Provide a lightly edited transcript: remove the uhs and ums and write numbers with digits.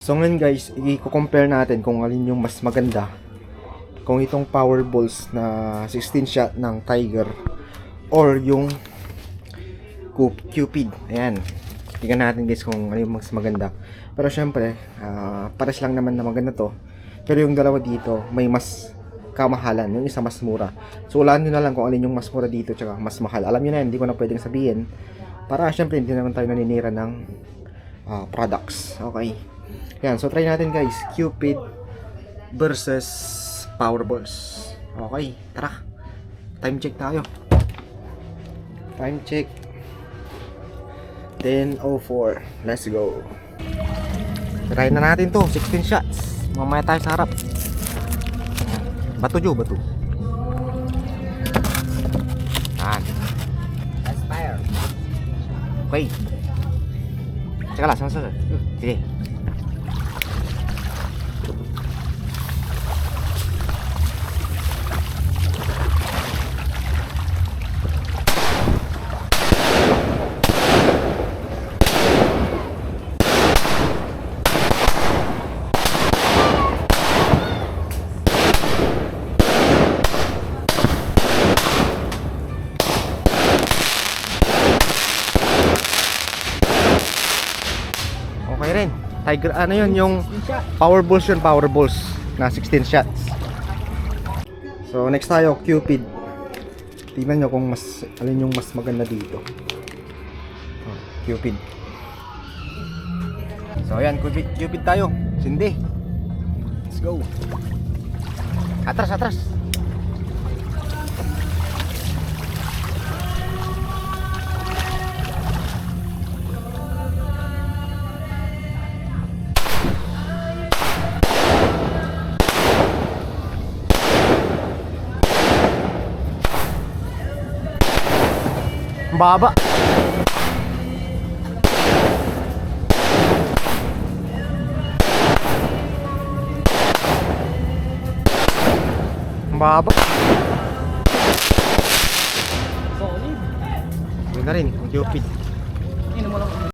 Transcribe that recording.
So ngayon guys, i-compare natin kung alin yung mas maganda. Kung itong power balls na 16 shot ng Tiger or yung Cupid. Ayan. Tingnan natin guys kung ano yung mas maganda. Pero syempre, pares lang naman na maganda to. Pero yung dalawa dito, may mas kamahalan. Yung isa mas mura. So ulaan nyo na lang kung alin yung mas mura dito tsaka mas mahal. Alam nyo na yun, hindi ko na pwedeng sabihin. Para syempre hindi naman tayo naninira ng products. Okay. Yan, so try natin guys. Cupid versus Powerballs. Okay, tara. Time check tayo. Time check. 10:04. Let's go. Try na natin to. 16 shots. Mamaya tayo sa harap. Bato Jo, bato. Yan. That's fire. Okay. Tsaka lang, sama-sama. Sige. Okay rin. Tiger, ano yun, yung Powerballs yun, Powerballs na 16 shots. So next tayo, Cupid. Tingnan nyo kung mas, alin yung mas maganda dito. Cupid. So ayan, Cupid tayo. Sindi. Let's go. Atras, atras. Baba. Baba. Solid. Yun na rin, Cupid. Inom mo lang.